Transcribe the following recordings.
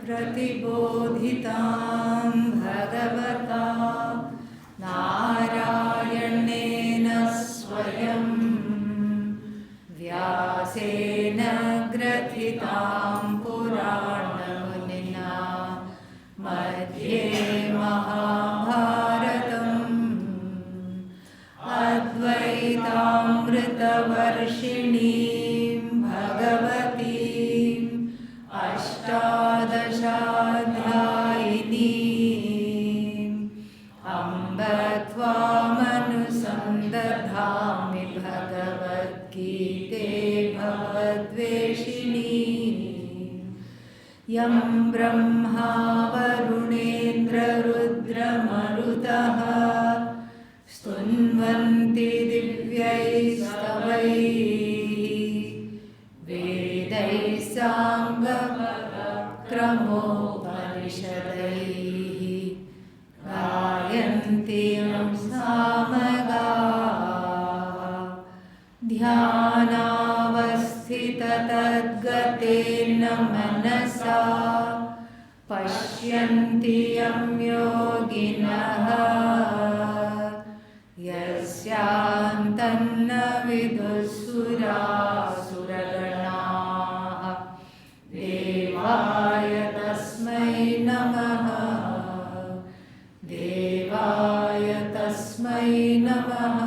प्रतिबोधितां भगवता नारायणेन स्वयं व्यासेन ग्रथितां पुराणमुनिना मध्ये महाभारतम् अद्वैतामृतवर्षिणीं भगवतीम् अष्टादशाध्यायिनीम् अम्ब त्वामनुसन्दधामि भगवद्गीते भवद्वेषिणीम् यं ब्रह्मा वरुणेन्द्ररुद्रमरुतः स्तुन्वन्ति दिव्यैस्तवैः वेदैः साङ्गक्रमोपनिषदैः गायन्ति यं सामगाः ध्यानावस्थिततद्गतेन मनसा पश्यन्ति यं योगिनः यस्यान्तन्न विदुःसुरासुरगणाः देवाय तस्मै नमः देवाय तस्मै नमः।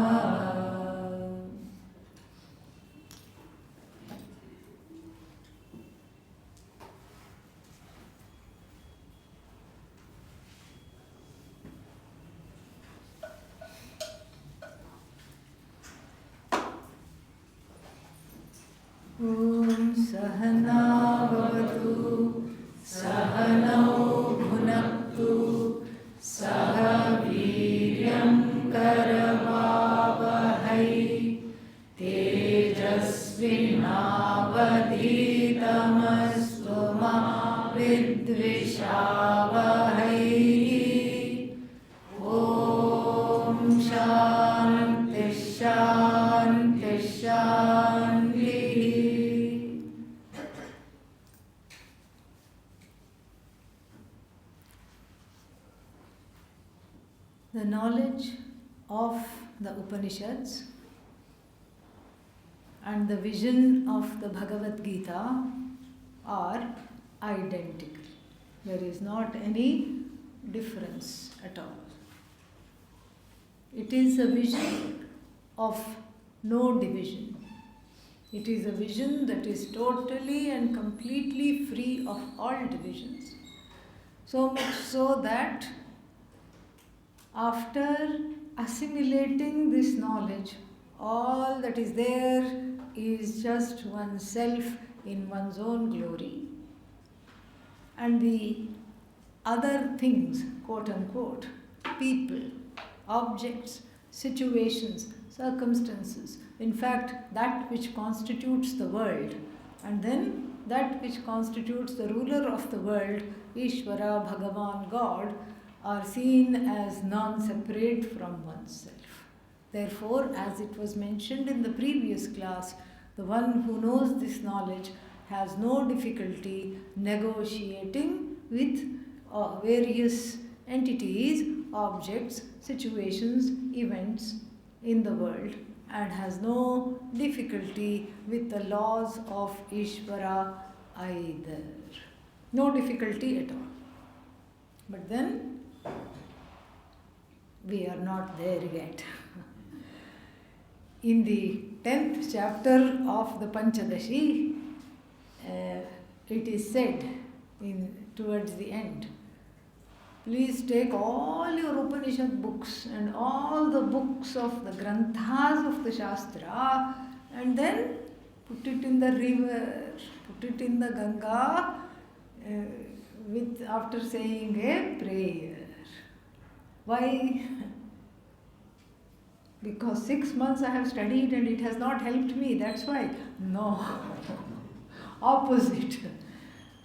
ॐ सहना भवतु सहनौ भुनक्तु सह वीर्यं करवावहै तेजस्विनावधीतमस्तु मा विद्विषावहै। ॐ शान्ति शान्ति शान्तिः। The knowledge of the Upanishads and the vision of the Bhagavad Gita are identical. There is not any difference at all. It is a vision of no division. It is a vision that is totally and completely free of all divisions. So much so that after assimilating this knowledge, all that is there is just oneself in one's own glory. And the other things, quote unquote, people, objects, situations, circumstances, in fact, that which constitutes the world, and then that which constitutes the ruler of the world, Ishvara, Bhagavan, God, are seen as non-separate from oneself. Therefore, as it was mentioned in the previous class, the one who knows this knowledge has no difficulty negotiating with various entities, objects, situations, events in the world, and has no difficulty with the laws of Ishvara either. No difficulty at all. But then, we are not there yet. In the 10th chapter of the Panchadashi, it is said towards the end, please take all your Upanishad books and all the books of the Granthas of the Shastra and then put it in the river, put it in the Ganga after saying a prayer. Why? Because 6 months I have studied and it has not helped me, that's why. No. Opposite.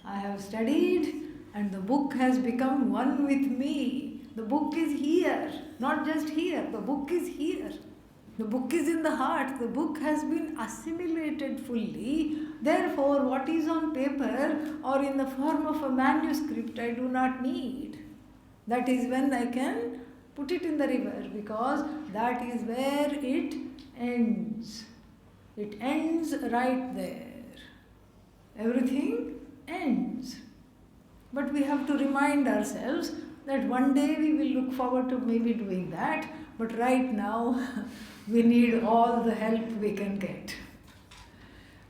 I have studied and the book has become one with me. The book is here, not just here, the book is here. The book is in the heart. The book has been assimilated fully. Therefore, what is on paper or in the form of a manuscript, I do not need. That is when I can put it in the river, because that is where it ends. It ends right there. Everything ends. But we have to remind ourselves that one day we will look forward to maybe doing that, but right now we need all the help we can get.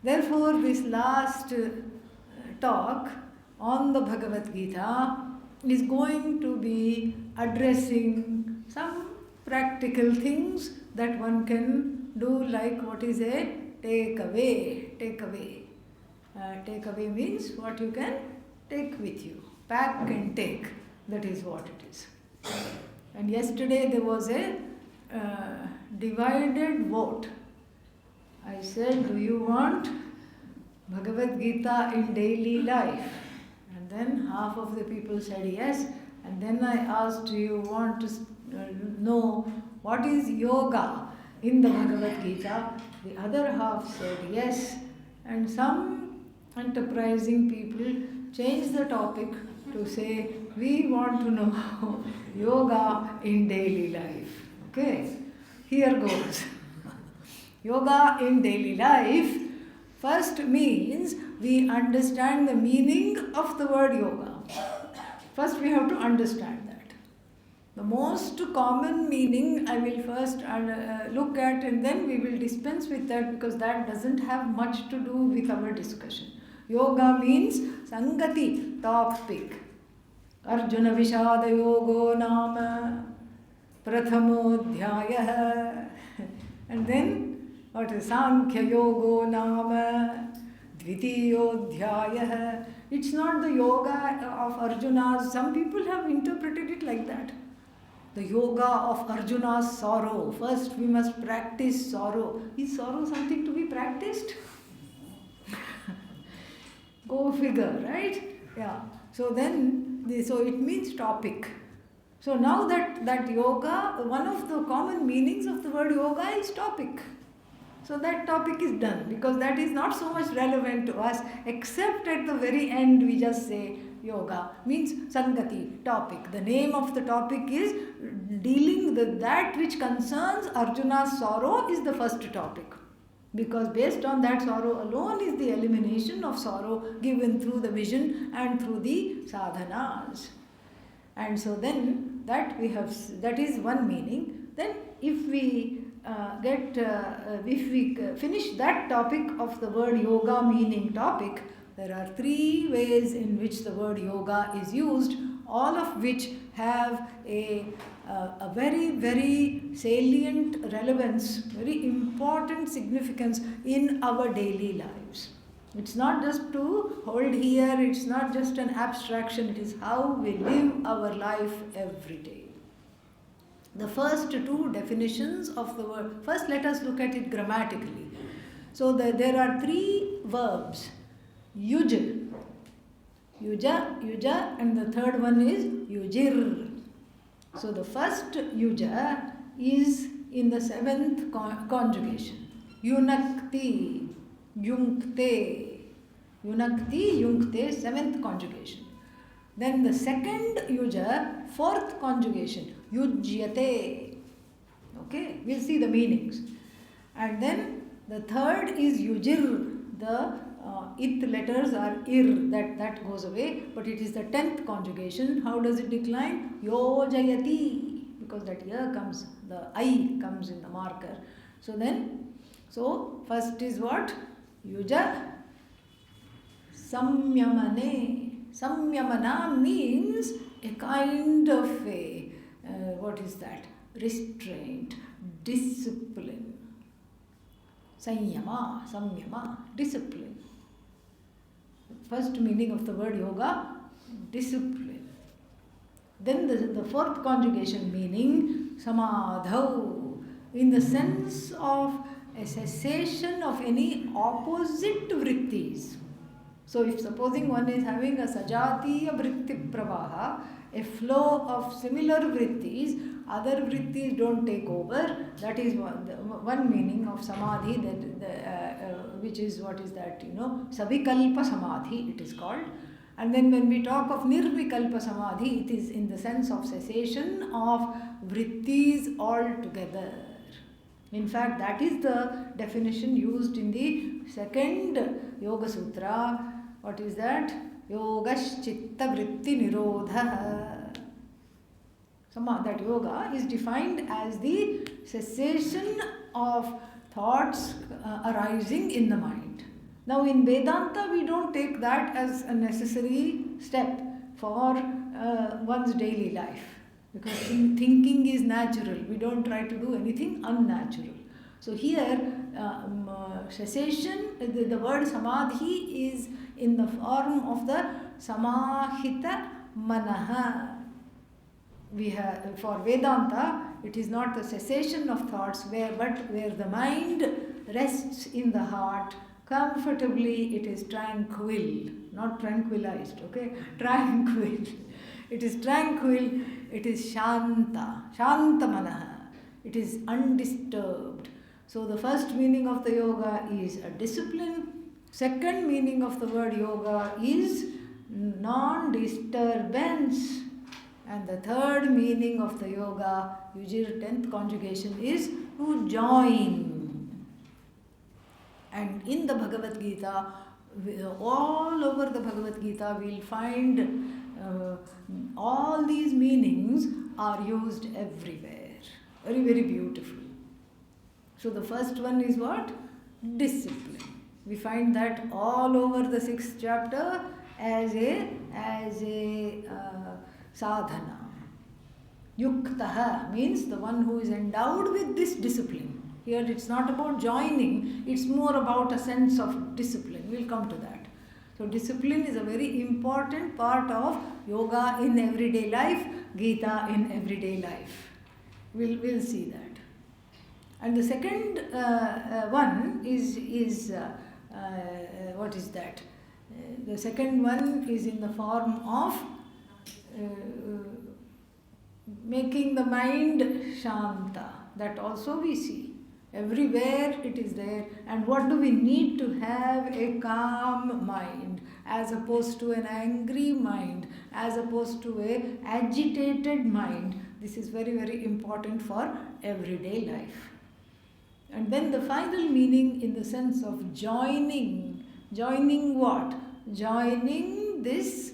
Therefore, this last talk on the Bhagavad Gita is going to be addressing some practical things that one can do, like what is a takeaway. Takeaway means what you can take with you. Pack and take. That is what it is. And yesterday there was a divided vote. I said, do you want Bhagavad Gita in daily life? And then half of the people said yes. And then I asked, do you want to know what is yoga in the Bhagavad Gita? The other half said yes. And some enterprising people changed the topic to say, we want to know yoga in daily life. Okay, here goes. Yoga in daily life first means we understand the meaning of the word yoga. First we have to understand that. The most common meaning I will first look at, and then we will dispense with that, because that doesn't have much to do with our discussion. Yoga means Sangati, topic. Arjuna Vishada Yogo Nama Prathamodhyayah. And then what is Sankhya Yogo Nama Dvitiyodhyayah. It's not the yoga of Arjuna's. Some people have interpreted it like that. The yoga of Arjuna's sorrow. First we must practice sorrow. Is sorrow something to be practiced? Go figure, right? Yeah. So then, so it means topic. So now that yoga, one of the common meanings of the word yoga is topic. So that topic is done, because that is not so much relevant to us, except at the very end we just say yoga means Sangati, topic. The name of the topic is dealing with that which concerns Arjuna's sorrow is the first topic. Because based on that sorrow alone is the elimination of sorrow given through the vision and through the sadhanas. And so then that that is one meaning. Then if we finish that topic of the word yoga meaning topic, there are three ways in which the word yoga is used, all of which have a very, very salient relevance, very important significance in our daily lives. It's not just to hold here, it's not just an abstraction, it is how we live our life every day. The first two definitions of the word, first let us look at it grammatically. So there are three verbs, yuj, yuja, and the third one is yujir. So the first yuja is in the seventh conjugation. Yunakti, yunkte. Yunakti, yunkte, seventh conjugation. Then the second yuja, fourth conjugation. Yujyate. Okay, we'll see the meanings. And then the third is yujir. The it letters are ir, that goes away, but it is the 10th conjugation. How does it decline? Yojayati, because that ya comes, the I comes in the marker. So first is what? Yuja. Samyamane. Samyamana means a kind of a, what is that? Restraint, discipline. Sanyama, samyama, discipline. First meaning of the word yoga, discipline. Then the fourth conjugation meaning, samadhau, in the sense of a cessation of any opposite vrittis. So if supposing one is having a sajatiya vritti pravaha, a flow of similar vrittis, other vrittis don't take over. That is one meaning of samadhi, which is what is that, savikalpa samadhi it is called. And then when we talk of nirvikalpa samadhi, it is in the sense of cessation of vrittis altogether. In fact, that is the definition used in the second Yoga Sutra. What is that? Yogash chitta vritti nirodha. That yoga is defined as the cessation of thoughts arising in the mind. Now in Vedanta, we don't take that as a necessary step for one's daily life. Because thinking is natural. We don't try to do anything unnatural. So here, cessation, the word samadhi is in the form of the samahita manaha. For Vedanta, it is not the cessation of thoughts, but where the mind rests in the heart comfortably. It is tranquil, not tranquilized, okay? Tranquil. It is tranquil. It is shanta, shanta manaha. It is undisturbed. So the first meaning of the yoga is a discipline. Second meaning of the word yoga is non-disturbance. And the third meaning of the yoga, Yujir 10th conjugation, is to join. And in the Bhagavad Gita, all over the Bhagavad Gita, we'll find all these meanings are used everywhere. Very, very beautiful. So the first one is what? Discipline. We find that all over the 6th chapter as a sadhana. Yuktaha means the one who is endowed with this discipline. Here it's not about joining, it's more about a sense of discipline. We'll come to that. So discipline is a very important part of yoga in everyday life, Gita in everyday life. We'll see that. And the second one is what is that? The second one is in the form of making the mind shanta. That also we see. Everywhere it is there. And what do we need to have? A calm mind, as opposed to an angry mind, as opposed to a agitated mind. This is very, very important for everyday life. And then the final meaning in the sense of joining. Joining what? Joining this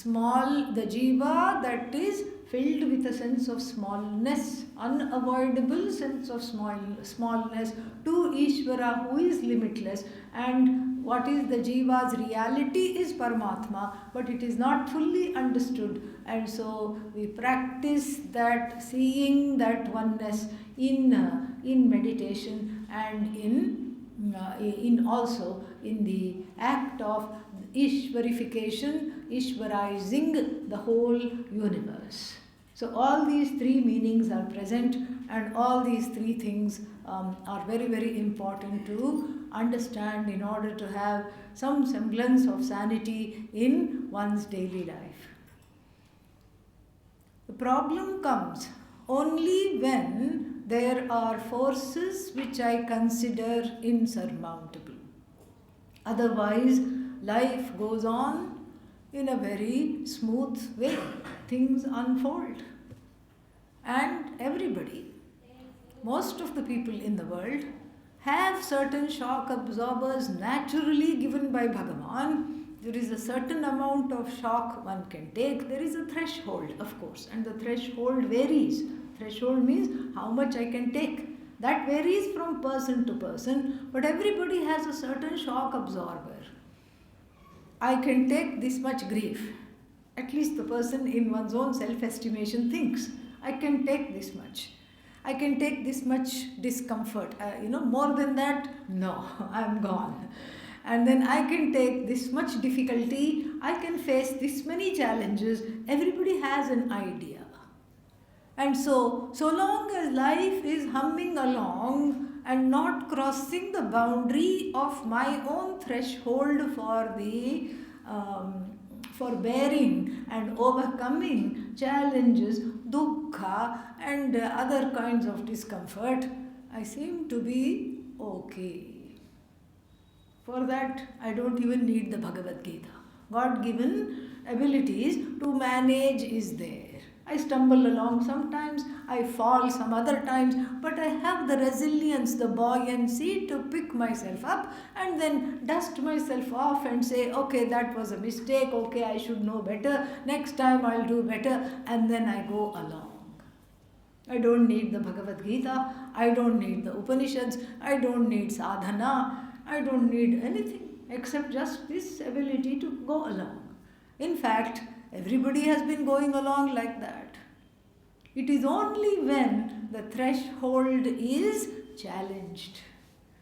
the jiva that is filled with a sense of smallness, unavoidable sense of smallness, to Ishvara who is limitless. And what is the jiva's reality is Paramatma, but it is not fully understood. And so we practice that, seeing that oneness in meditation and in also in the act of Ishvarification, Ishvarizing the whole universe. So all these three meanings are present, and all these three things are very, very important to understand in order to have some semblance of sanity in one's daily life. The problem comes only when there are forces which I consider insurmountable. Otherwise, life goes on in a very smooth way. Things unfold. And everybody, most of the people in the world, have certain shock absorbers naturally given by Bhagavan. There is a certain amount of shock one can take. There is a threshold, of course, and the threshold varies. Threshold means how much I can take. That varies from person to person, but everybody has a certain shock absorber. I can take this much grief. At least the person in one's own self-estimation thinks, I can take this much. I can take this much discomfort. More than that, no, I'm gone. And then I can take this much difficulty. I can face this many challenges. Everybody has an idea. And so long as life is humming along, and not crossing the boundary of my own threshold for the for bearing and overcoming challenges, dukkha and other kinds of discomfort, I seem to be okay. For that, I don't even need the Bhagavad Gita. God-given abilities to manage is there. I stumble along sometimes, I fall some other times, but I have the resilience, the buoyancy to pick myself up and then dust myself off and say, okay, that was a mistake, okay, I should know better, next time I'll do better, and then I go along. I don't need the Bhagavad Gita, I don't need the Upanishads, I don't need sadhana, I don't need anything except just this ability to go along. In fact, everybody has been going along like that. It is only when the threshold is challenged.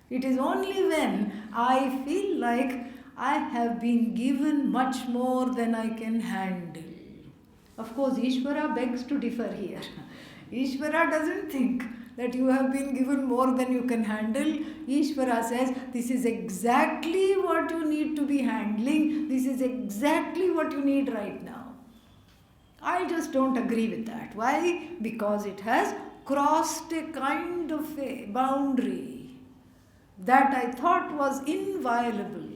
It is only when I feel like I have been given much more than I can handle. Of course, Ishvara begs to differ here. Ishvara doesn't think that you have been given more than you can handle. Ishvara says, this is exactly what you need to be handling. This is exactly what you need right now. I just don't agree with that. Why? Because it has crossed a kind of a boundary that I thought was inviolable.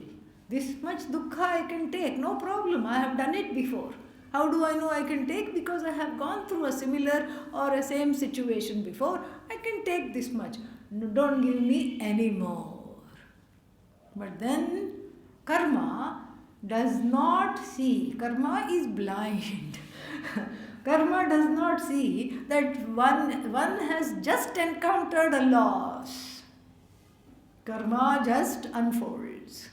This much dukkha I can take, no problem. I have done it before. How do I know I can take? Because I have gone through a similar or a same situation before. I can take this much. No, don't give me any more. But then karma does not see. Karma is blind. Karma does not see that one has just encountered a loss. Karma just unfolds.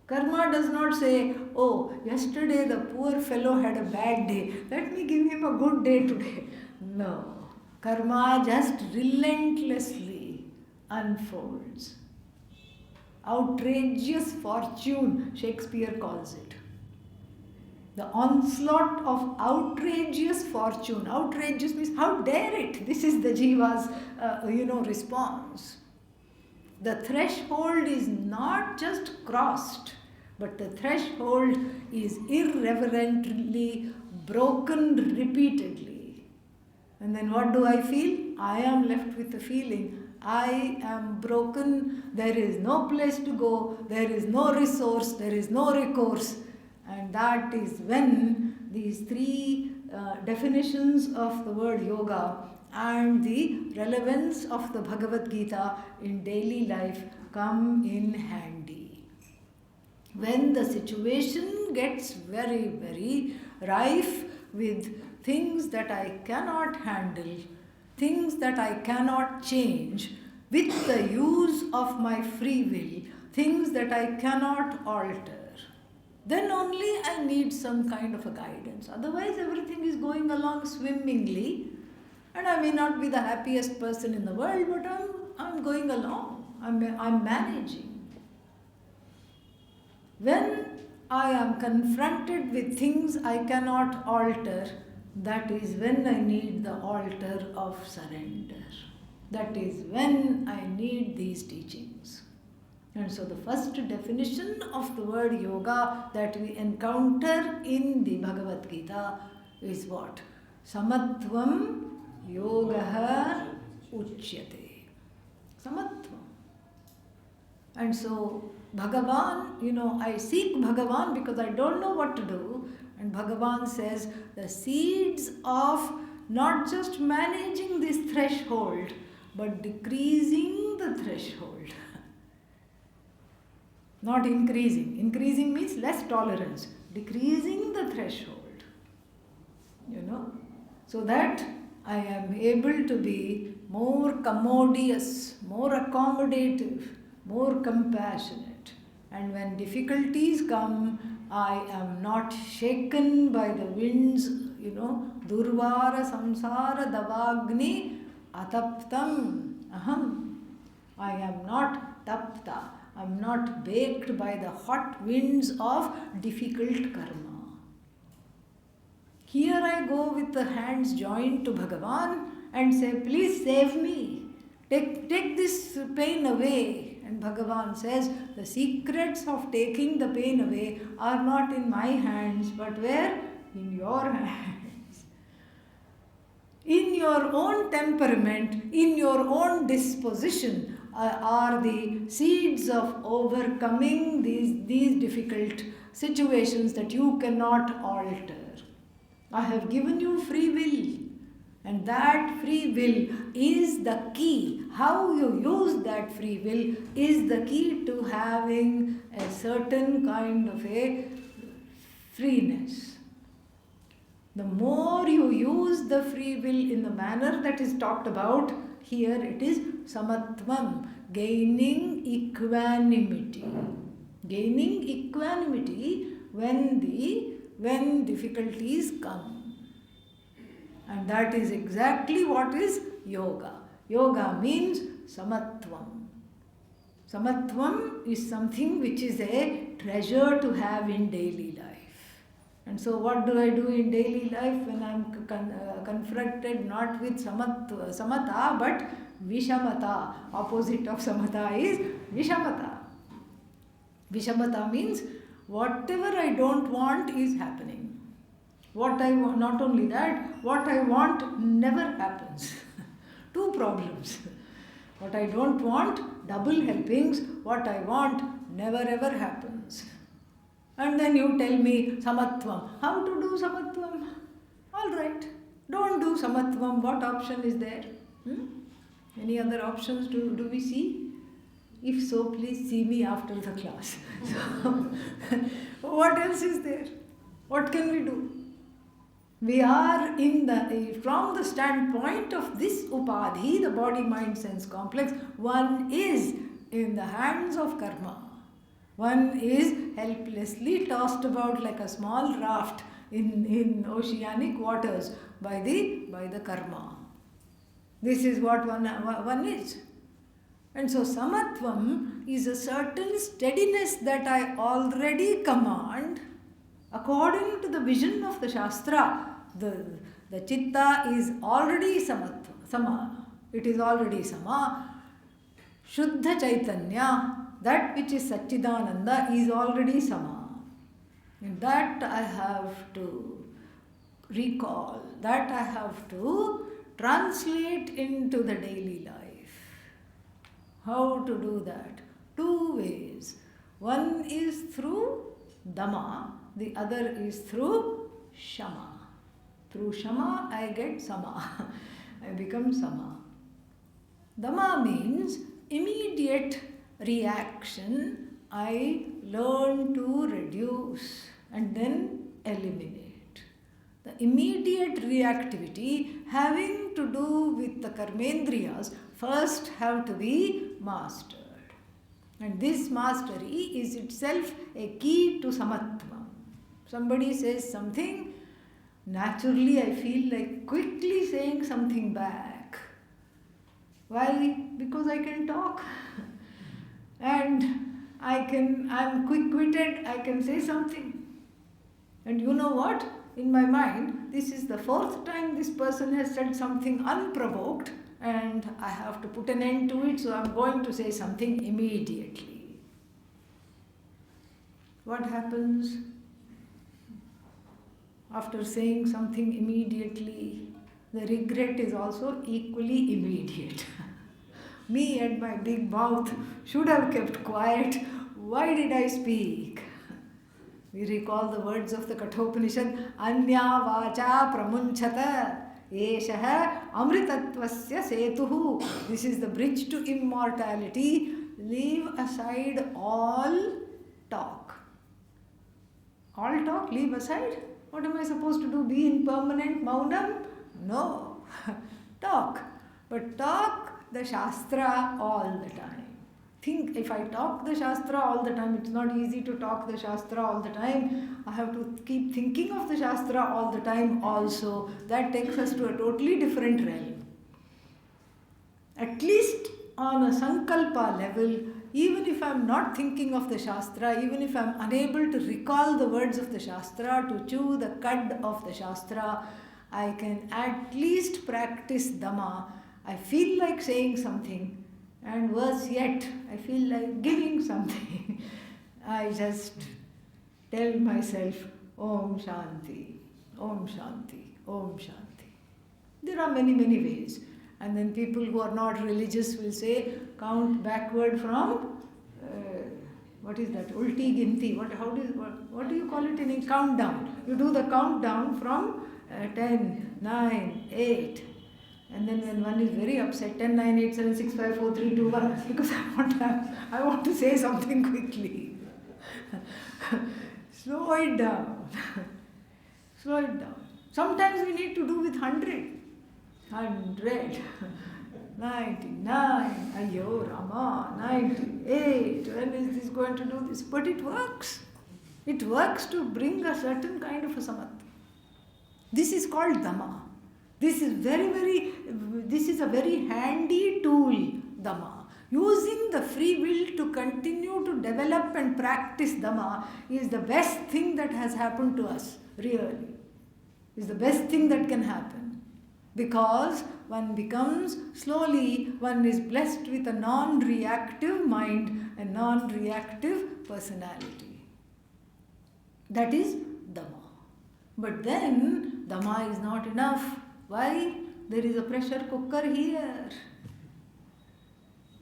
Karma does not say, oh, yesterday the poor fellow had a bad day, let me give him a good day today. No. Karma just relentlessly unfolds. Outrageous fortune, Shakespeare calls it. The onslaught of outrageous fortune. Outrageous means, how dare it? This is the jiva's, response. The threshold is not just crossed, but the threshold is irreverently broken repeatedly. And then what do I feel? I am left with the feeling, I am broken, there is no place to go, there is no resource, there is no recourse. And that is when these three definitions of the word yoga and the relevance of the Bhagavad Gita in daily life come in handy. When the situation gets very, very rife with things that I cannot handle, things that I cannot change, with the use of my free will, things that I cannot alter, then only I need some kind of a guidance. Otherwise, everything is going along swimmingly, and I may not be the happiest person in the world, but I'm going along. I'm managing. When I am confronted with things I cannot alter, that is when I need the altar of surrender. That is when I need these teachings. And so the first definition of the word yoga that we encounter in the Bhagavad Gita is what? Samatvam yogaha uchyate. Samatvam. And so Bhagavan, I seek Bhagavan because I don't know what to do. And Bhagavan says the seeds of not just managing this threshold, but decreasing the threshold. Not increasing. Increasing means less tolerance. Decreasing the threshold. So that I am able to be more commodious, more accommodative, more compassionate. And when difficulties come, I am not shaken by the winds, Durvara samsara davagni ataptam aham. I am not tapta. I am not baked by the hot winds of difficult karma. Here I go with the hands joined to Bhagavan and say, please save me. Take this pain away. And Bhagavan says, the secrets of taking the pain away are not in my hands, but where? In your hands. In your own temperament, in your own disposition are the seeds of overcoming these difficult situations that you cannot alter. I have given you free will. And that free will is the key. How you use that free will is the key to having a certain kind of a freeness. The more you use the free will in the manner that is talked about, here it is samatvam, gaining equanimity. Gaining equanimity when difficulties come. And that is exactly what is yoga. Yoga means samatvam. Samatvam is something which is a treasure to have in daily life. And so what do I do in daily life when I am confronted not with samatha but vishamata? Opposite of samatha is vishamata. Vishamata means whatever I don't want is happening. What I want, not only that, what I want never happens. Two problems. What I don't want, double helpings. What I want never ever happens. And then you tell me samatvam. How to do samatvam? All right. Don't do samatvam. What option is there? Any other options do we see? If so, please see me after the class. So, what else is there? What can we do? We are from the standpoint of this upadhi, the body, mind, sense complex, one is in the hands of karma. One is helplessly tossed about like a small raft in oceanic waters by the karma. This is what one is. And so samatvam is a certain steadiness that I already command according to the vision of the Shastra. The chitta is already sama. It is already sama. Shuddha Chaitanya, that which is Satchidananda, is already sama. And that I have to recall, that I have to translate into the daily life. How to do that? Two ways. One is through Dhamma, the other is through Shama. Through Shama, I get Sama. I become Sama. Dhamma means immediate reaction. I learn to reduce and then eliminate. The immediate reactivity having to do with the karmendriyas first have to be mastered. And this mastery is itself a key to samatvam. Somebody says something, naturally I feel like quickly saying something back. Why? Because I can talk. And I'm quick-witted, I can say something. And you know what? In my mind, this is the fourth time this person has said something unprovoked, and I have to put an end to it, so I'm going to say something immediately. What happens after saying something immediately? The regret is also equally immediate. Me and my big mouth should have kept quiet. Why did I speak? We recall the words of the Kathopanishad, Anya vacha pramunchata eshaha amritatvasya setuhu. This is the bridge to immortality. Leave aside all talk. All talk, leave aside. What am I supposed to do? Be in permanent maunam? No. Talk. But talk the Shastra all the time. Think, if I talk the Shastra all the time, it's not easy to talk the Shastra all the time. I have to keep thinking of the Shastra all the time also. That takes us to a totally different realm. At least on a Sankalpa level, even if I'm not thinking of the Shastra, even if I'm unable to recall the words of the Shastra, to chew the cud of the Shastra, I can at least practice Dhamma. I feel like saying something, and worse yet, I feel like giving something. I just tell myself, Om Shanti, Om Shanti, Om Shanti. There are many, many ways. And then people who are not religious will say, count backward from, what is that, ulti ginti, what do you call it in a countdown? You do the countdown from 10, 9, 8. And then when one is very upset, 10, 9, 8, 7, 6, 5, 4, 3, 2, 1, because I want to say something quickly. Slow it down. Slow it down. Sometimes we need to do with 100. 99, Ayyo Rama, 98. When is this going to do this? But it works. It works to bring a certain kind of a samat. This is called Dhamma. This is a very handy tool, Dhamma. Using the free will to continue to develop and practice Dhamma is the best thing that has happened to us, really. Is the best thing that can happen. Because one is blessed with a non-reactive mind and non-reactive personality. That is Dhamma. But then, Dhamma is not enough. Why? There is a pressure cooker here.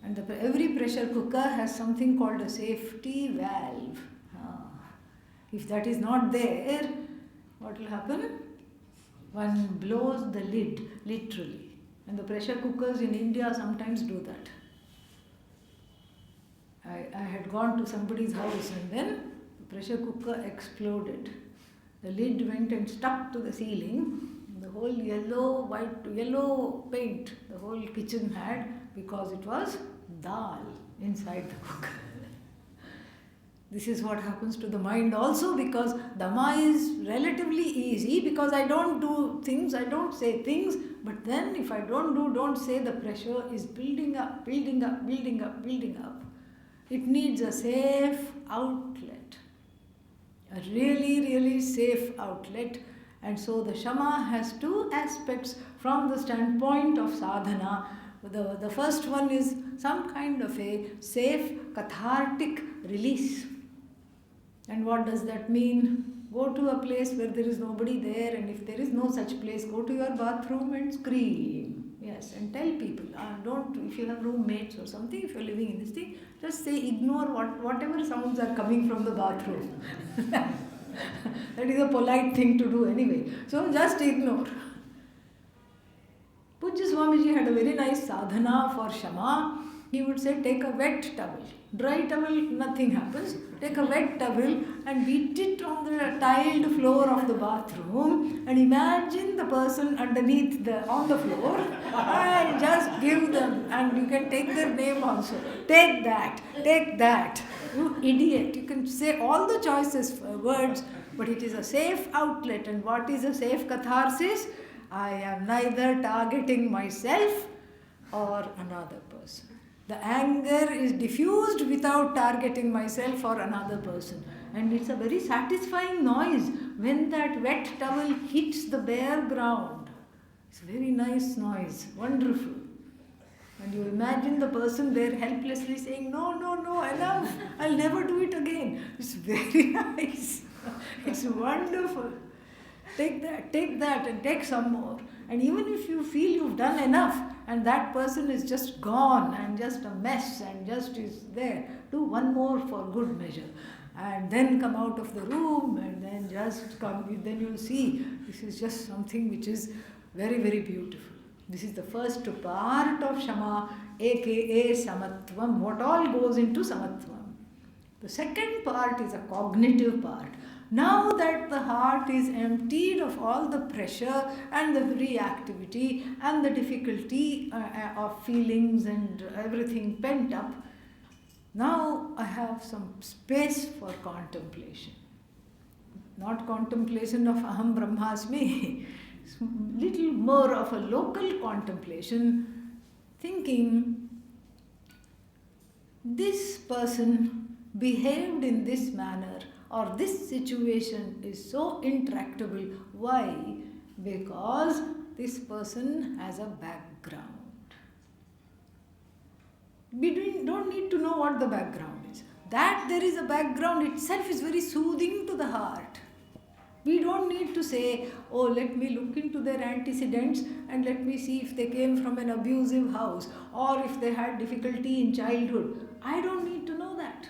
And every pressure cooker has something called a safety valve. If that is not there, what will happen? One blows the lid, literally. And the pressure cookers in India sometimes do that. I had gone to somebody's house and then the pressure cooker exploded. The lid went and stuck to the ceiling. The whole yellow paint the whole kitchen had because it was dal inside the cooker. This is what happens to the mind also, because Dhamma is relatively easy because I don't do things, I don't say things, but then if I don't say, the pressure is building up. It needs a safe outlet, a really, really safe outlet. And so the Shama has two aspects from the standpoint of sadhana. The first one is some kind of a safe, cathartic release. And what does that mean? Go to a place where there is nobody there, and if there is no such place, go to your bathroom and scream. Yes, and tell people, if you have roommates or something, if you are living in this thing, just say ignore whatever sounds are coming from the bathroom. That is a polite thing to do anyway. So just ignore. Pujya Swamiji had a very nice sadhana for Shama. He would say, take a wet towel. Dry towel, nothing happens. Take a wet towel and beat it on the tiled floor of the bathroom and imagine the person underneath on the floor and just give them, and you can take their name also. Take that, you idiot. You can say all the choicest words, but it is a safe outlet. And what is a safe catharsis? I am neither targeting myself or another person. The anger is diffused without targeting myself or another person. And it's a very satisfying noise when that wet towel hits the bare ground. It's a very nice noise, wonderful. And you imagine the person there helplessly saying, no, enough, I'll never do it again. It's very nice. It's wonderful. Take that and take some more. And even if you feel you've done enough and that person is just gone and just a mess and just is there, do one more for good measure. And then come out of the room and then just come, then you'll see this is just something which is very, very beautiful. This is the first part of Shama, aka Samatvam, what all goes into Samatvam. The second part is a cognitive part. Now that the heart is emptied of all the pressure and the reactivity and the difficulty of feelings and everything pent up, now I have some space for contemplation. Not contemplation of Aham Brahmasmi, little more of a local contemplation, thinking, this person behaved in this manner, or this situation is so intractable. Why? Because this person has a background. We don't need to know what the background is. That there is a background itself is very soothing to the heart. We don't need to say, oh, let me look into their antecedents and let me see if they came from an abusive house or if they had difficulty in childhood. I don't need to know that.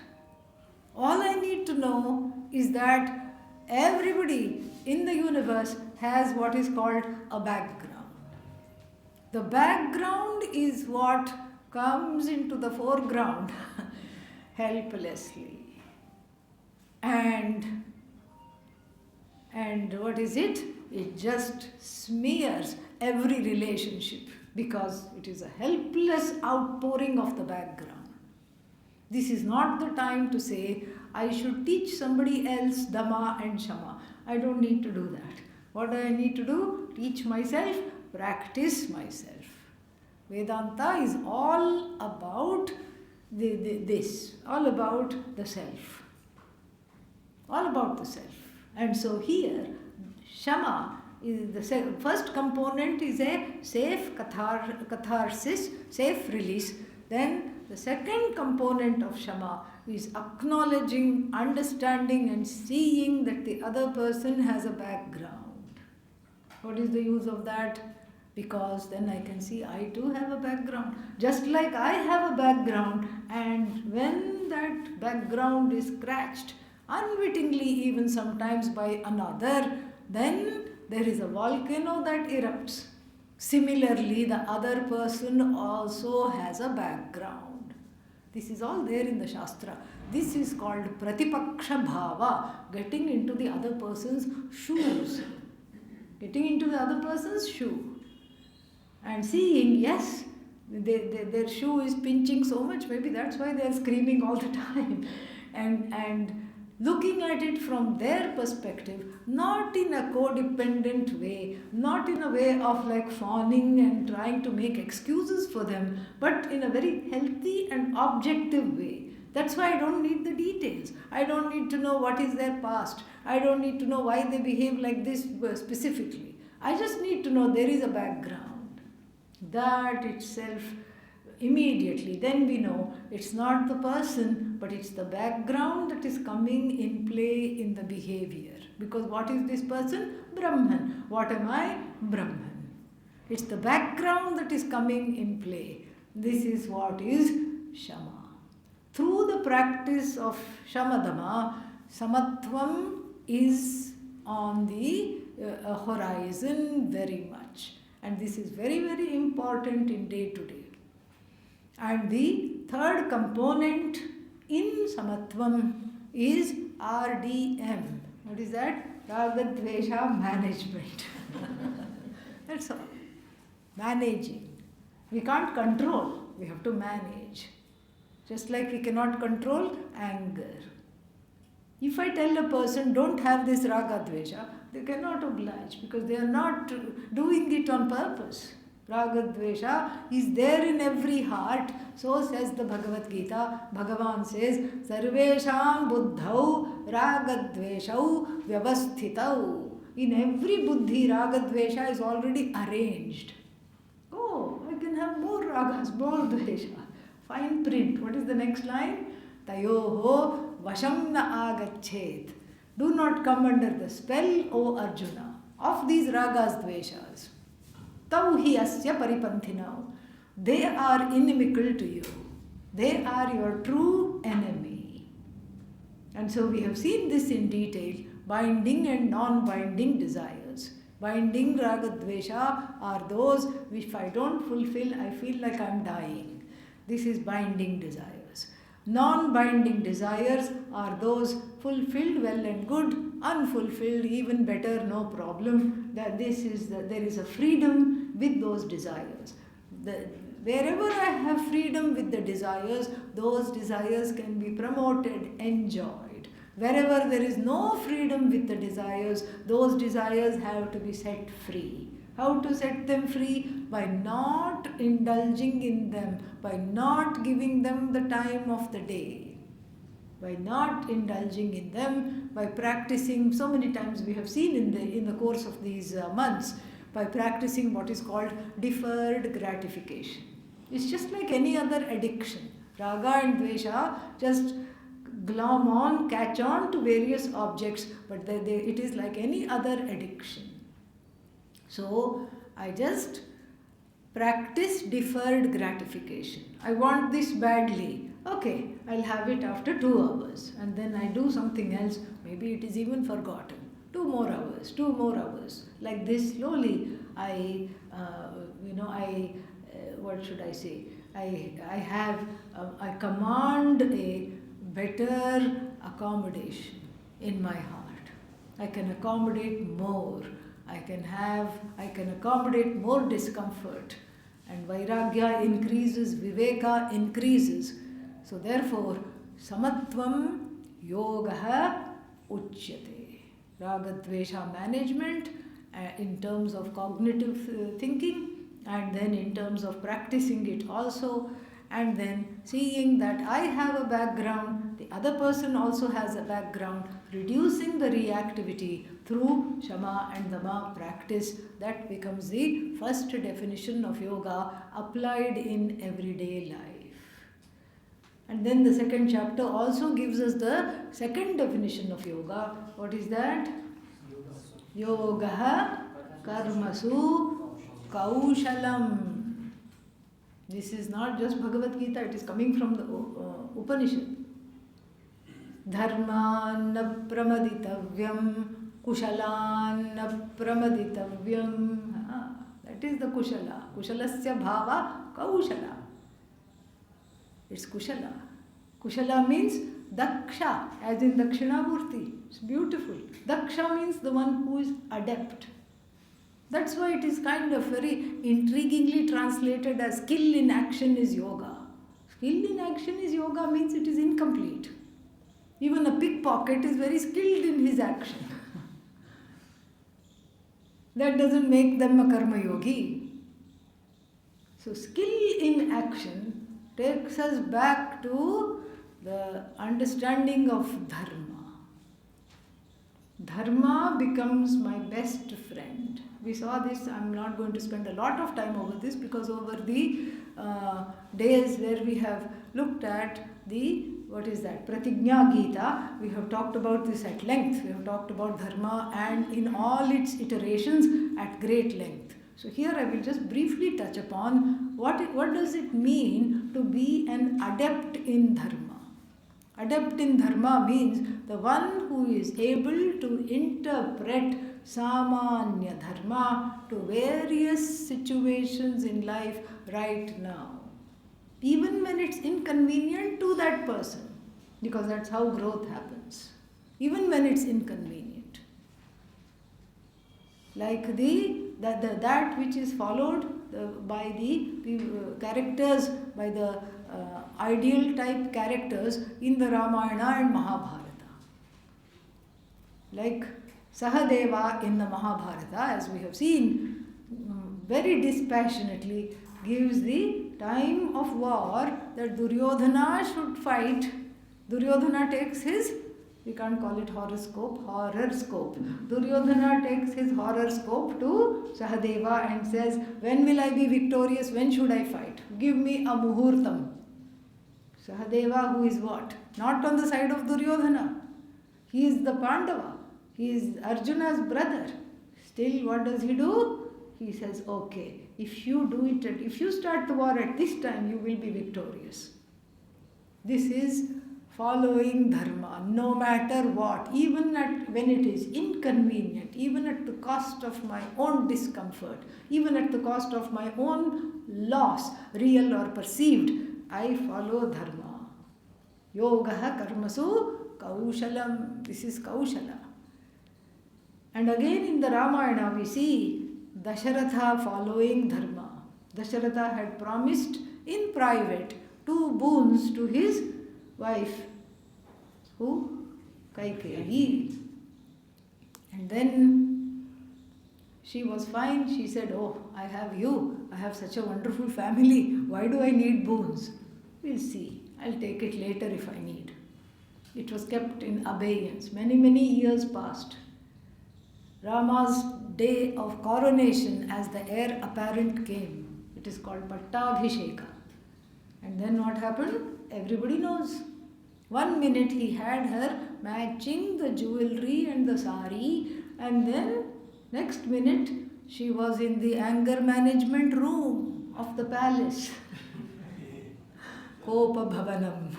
All I need to know is that everybody in the universe has what is called a background. The background is what comes into the foreground helplessly. And what is it? It just smears every relationship because it is a helpless outpouring of the background. This is not the time to say, I should teach somebody else Dhamma and Shama. I don't need to do that. What do I need to do? Teach myself, practice myself. Vedanta is all about this, all about the self. All about the self. And so here, Shama is the first component is a safe catharsis, safe release. Then the second component of Shama is acknowledging, understanding and seeing that the other person has a background. What is the use of that? Because then I can see I too have a background. Just like I have a background, and when that background is scratched, unwittingly even sometimes by another, then there is a volcano that erupts. Similarly, the other person also has a background. This is all there in the Shastra. This is called Pratipaksha Bhava, getting into the other person's shoes. Getting into the other person's shoe. And seeing, yes, their shoe is pinching so much, maybe that's why they are screaming all the time. And looking at it from their perspective, not in a codependent way, not in a way of like fawning and trying to make excuses for them, but in a very healthy and objective way. That's why I don't need the details. I don't need to know what is their past. I don't need to know why they behave like this specifically. I just need to know there is a background. That itself, immediately, then we know it's not the person, but it's the background that is coming in play in the behavior. Because what is this person? Brahman. What am I? Brahman. It's the background that is coming in play. This is what is Shama. Through the practice of Shamadama, Samatvam is on the horizon very much. And this is very, very important in day to day. And the third component in Samatvam is RDM. What is that? Ragadvesha management. That's all. Managing. We can't control. We have to manage. Just like we cannot control anger. If I tell a person, don't have this Ragadvesha, they cannot oblige because they are not doing it on purpose. Ragadvesha is there in every heart. So says the Bhagavad Gita. Bhagavan says, Sarvesham buddhau ragadveshau vyavasthitau. In every buddhi, ragadvesha is already arranged. Oh, I can have more ragas, more dvesha. Fine print. What is the next line? Tayoho vasham na agachet. Do not come under the spell, O Arjuna, of these ragas, dveshas. Tau hi asya paripanthinau. They are inimical to you. They are your true enemy. And so we have seen this in detail, binding and non-binding desires. Binding ragadvesha are those which if I don't fulfill, I feel like I am dying. This is binding desires. Non-binding desires are those fulfilled, well and good, unfulfilled, even better, no problem. That there is a freedom with those desires. Wherever I have freedom with the desires, those desires can be promoted, enjoyed. Wherever there is no freedom with the desires, those desires have to be set free. How to set them free? By not indulging in them, by not giving them the time of the day, by not indulging in them, by practicing, so many times we have seen in the course of these months, by practicing what is called deferred gratification. It's just like any other addiction. Raga and Dvesha just glom on, catch on to various objects, but it is like any other addiction. So I just practice deferred gratification. I want this badly. Okay, I'll have it after 2 hours, and then I do something else. Maybe it is even forgotten. 2 more hours, 2 more hours. Like this, slowly, what should I say? I command a better accommodation in my heart. I can accommodate more. I can accommodate more discomfort. And Vairagya increases, Viveka increases. So therefore, Samatvam Yogaha Uchyate. Ragadvesha management in terms of cognitive thinking, and then in terms of practicing it also, and then seeing that I have a background, the other person also has a background, reducing the reactivity through Shama and Dama practice. That becomes the first definition of yoga applied in everyday life. And then the second chapter also gives us the second definition of yoga. What is that? Yogaha karmasu kaushalam. This is not just Bhagavad Gita, it is coming from the Upanishad. Dharma na pramaditavyam, kushalan na pramaditavyam. That is the kushala. Kushalasya bhava kaushala. It's kushala. Kushala means daksha, as in Dakshinamurti. It's beautiful. Daksha means the one who is adept. That's why it is kind of very intriguingly translated as skill in action is yoga. Skill in action is yoga means it is incomplete. Even a pickpocket is very skilled in his action. That doesn't make them a karma yogi. So skill in action takes us back to the understanding of dharma. Dharma becomes my best friend. We saw this. I'm not going to spend a lot of time over this, because over the days where we have looked at the, what is that, Pratigna Gita, we have talked about this at length. We have talked about dharma and in all its iterations at great length. So here I will just briefly touch upon what does it mean to be an adept in dharma. Adept in dharma means the one who is able to interpret samanya dharma to various situations in life right now, even when it's inconvenient to that person, because that's how growth happens, even when it's inconvenient. Like that which is followed by the characters, by the ideal type characters in the Ramayana and Mahabharata. Like Sahadeva in the Mahabharata, as we have seen, very dispassionately gives the time of war that Duryodhana should fight. Duryodhana takes his, we can't call it horoscope. Duryodhana takes his horoscope to Sahadeva and says, when will I be victorious? When should I fight? Give me a muhurtam. Sahadeva, who is what? Not on the side of Duryodhana. He is the Pandava. He is Arjuna's brother. Still, what does he do? He says, okay, if you do it, if you start the war at this time, you will be victorious. This is following dharma, no matter what, even when it is inconvenient, even at the cost of my own discomfort, even at the cost of my own loss, real or perceived, I follow dharma. Yogaha karmasu kaushalam. This is kaushala. And again in the Ramayana we see Dasharatha following dharma. Dasharatha had promised in private 2 boons to his wife, who? Kaikeyi. And then she was fine. She said, oh, I have you. I have such a wonderful family. Why do I need boons? We'll see. I'll take it later if I need. It was kept in abeyance. Many, many years passed. Rama's day of coronation as the heir apparent came. It is called Pattabhisheka. And then what happened? Everybody knows. One minute he had her matching the jewelry and the sari, and then next minute she was in the anger management room of the palace. Kopa Bhavanam.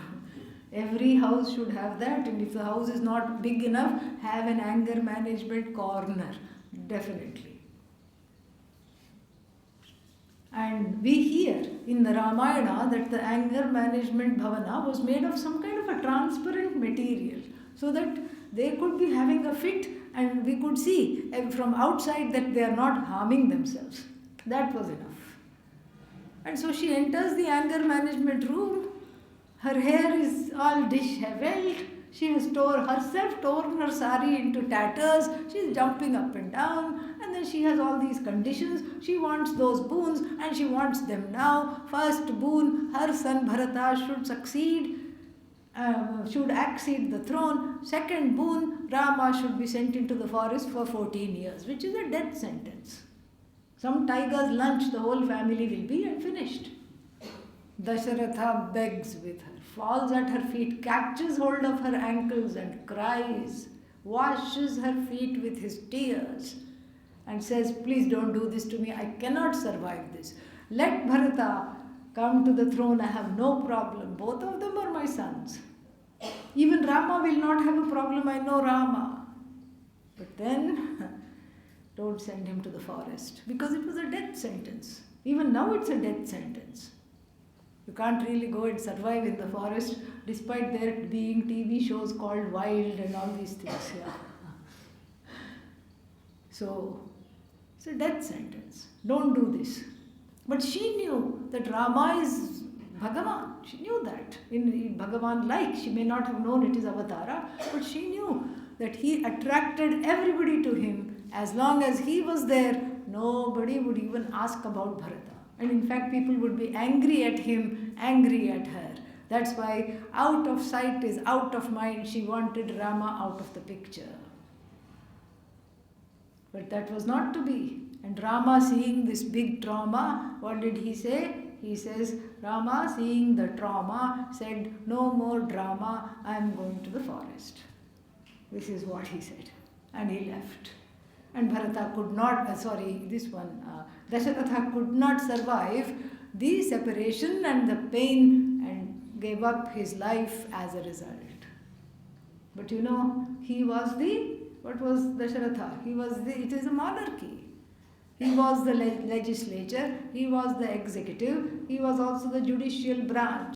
Every house should have that, and if the house is not big enough, have an anger management corner. Definitely. And we hear in the Ramayana that the anger management bhavana was made of some kind of a transparent material, so that they could be having a fit and we could see from outside that they are not harming themselves. That was enough. And so she enters the anger management room. Her hair is all disheveled. She has torn her sari into tatters. She is jumping up and down. And then she has all these conditions. She wants those boons and she wants them now. First boon, her son Bharata should succeed, should accede the throne. Second boon, Rama should be sent into the forest for 14 years, which is a death sentence. Some tiger's lunch, the whole family will be and finished. Dasharatha begs with her, falls at her feet, catches hold of her ankles and cries, washes her feet with his tears and says, please don't do this to me, I cannot survive this. Let Bharata come to the throne, I have no problem. Both of them are my sons. Even Rama will not have a problem, I know Rama. But then, don't send him to the forest, because it was a death sentence. Even now it's a death sentence. You can't really go and survive in the forest, despite there being TV shows called Wild and all these things. Yeah. So, it's a death sentence. Don't do this. But she knew that Rama is Bhagavan. She knew that. In Bhagavan like, she may not have known it is Avatara, but she knew that he attracted everybody to him. As long as he was there, nobody would even ask about Bharata. And in fact, people would be angry at him, angry at her. That's why out of sight is out of mind. She wanted Rama out of the picture. But that was not to be. And Rama, seeing this big trauma, what did he say? He says, Rama, seeing the trauma, said, no more drama, I am going to the forest. This is what he said. And he left. And Bharata could not, Dasharatha could not survive the separation and the pain and gave up his life as a result. But he was what was Dasharatha? It is a monarchy. He was the legislature, he was the executive, he was also the judicial branch.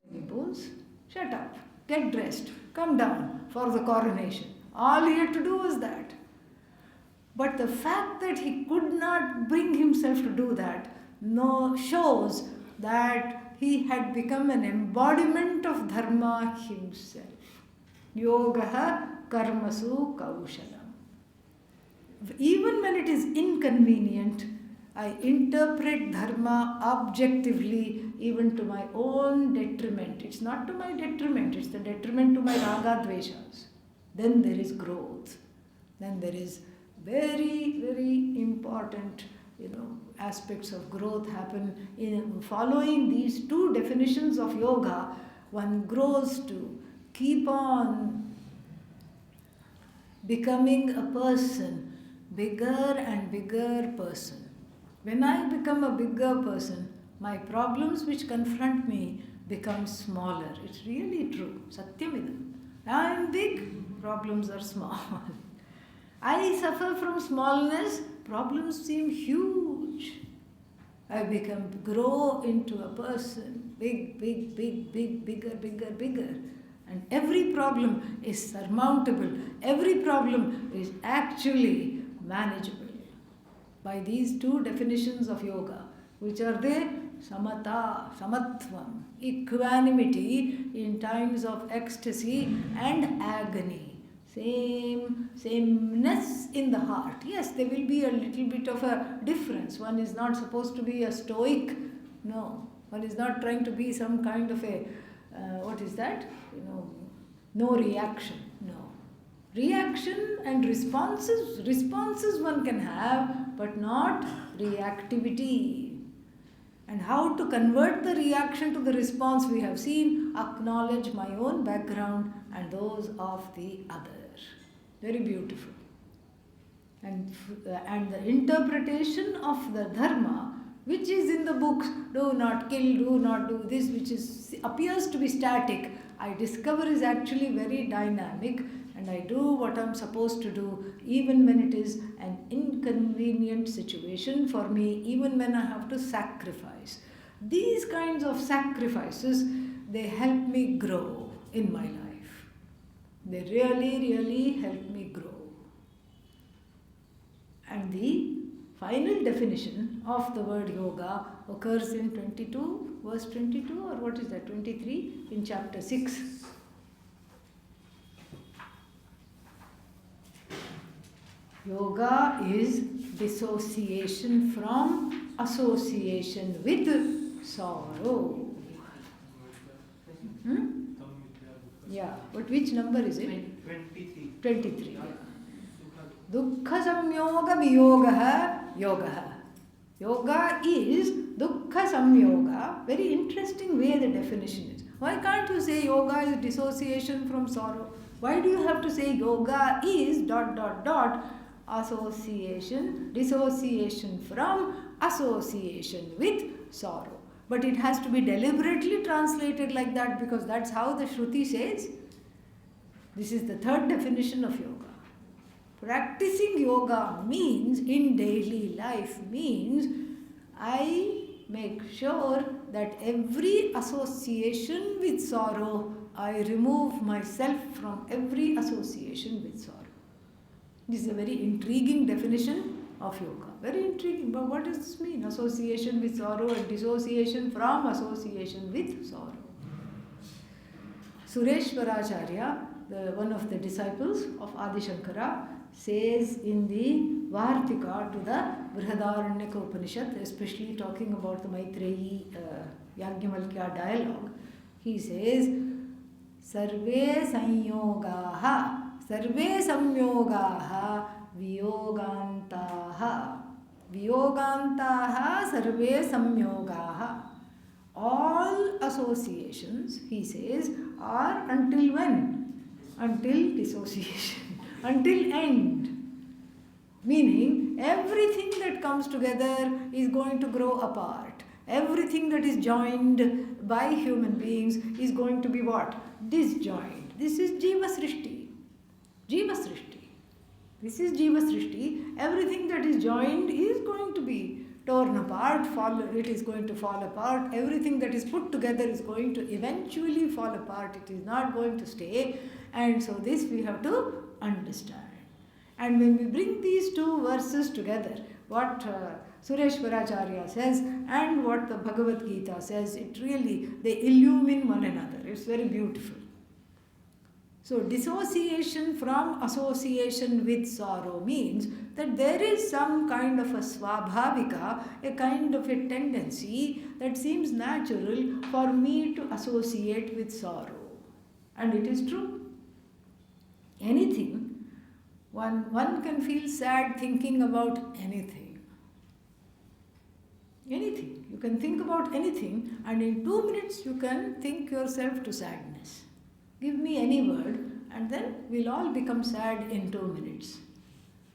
Shut up, get dressed, come down for the coronation. All he had to do was that. But the fact that he could not bring himself to do that shows that he had become an embodiment of dharma himself. Yogaha karmasu kaushalam. Even when it is inconvenient, I interpret dharma objectively, even to my own detriment. It's not to my detriment, it's the detriment to my raga dveshas. Then there is growth. Then there is very, very important, aspects of growth happen in following these two definitions of yoga. One grows to keep on becoming a person, bigger and bigger person. When I become a bigger person, my problems which confront me become smaller. It's really true. Satyamidam. I am big, problems are small. I suffer from smallness, problems seem huge. I grow into a person, big, bigger. And every problem is surmountable. Every problem is actually manageable. By these two definitions of yoga, which are they? Samata, samatvam, equanimity in times of ecstasy and agony. Sameness in the heart. Yes, there will be a little bit of a difference. One is not supposed to be a stoic. No. One is not trying to be some kind of a, no reaction. No. Reaction and responses one can have, but not reactivity. And how to convert the reaction to the response we have seen, acknowledge my own background and those of the other. Very beautiful. And the interpretation of the dharma, which is in the books, do not kill, do not do this, which appears to be static, I discover is actually very dynamic, and I do what I'm supposed to do even when it is an inconvenient situation for me, even when I have to sacrifice. These kinds of sacrifices, they help me grow in my life. They really, really help me grow. And the final definition of the word yoga occurs in 22, verse 22, or what is that, 23, in chapter 6. Yoga is dissociation from association with sorrow. Yeah, but which number is it? 23. 23. Yeah. Dukkha samyoga viyogaha yogaha. Yoga is dukkha samyoga. Very interesting way the definition is. Why can't you say yoga is dissociation from sorrow? Why do you have to say yoga is ... association, dissociation from association with sorrow? But it has to be deliberately translated like that because that's how the Shruti says. This is the third definition of yoga. Practicing yoga means, in daily life, means I make sure that every association with sorrow, I remove myself from every association with sorrow. This is a very intriguing definition of yoga. Very intriguing. But what does this mean? Association with sorrow and dissociation from association with sorrow. Sureshwaracharya, one of the disciples of Adi Shankara, says in the Vartika to the Brihadaranyaka Upanishad, especially talking about the Maitreyi Yajnavalkya dialogue, he says, Sarve sanyogaha, sarve samyogaha, viyogantaha, viyogantaha, sarve samyogaha. All associations, he says, are until when? Until dissociation. Until end. Meaning, everything that comes together is going to grow apart. Everything that is joined by human beings is going to be what? Disjoined. This is Jiva Srishti. Jiva Srishti. This is Jiva Srishti. Everything that is joined is going to be torn apart, it is going to fall apart. Everything that is put together is going to eventually fall apart. It is not going to stay. And so this we have to understand. And when we bring these two verses together, what Sureshwaracharya says and what the Bhagavad Gita says, it really, they illumine one another. It's very beautiful. So dissociation from association with sorrow means that there is some kind of a svabhavika, a kind of a tendency that seems natural for me to associate with sorrow. And it is true. Anything, one can feel sad thinking about anything. Anything. You can think about anything and in 2 minutes you can think yourself to sadness. Give me any word and then we'll all become sad in 2 minutes.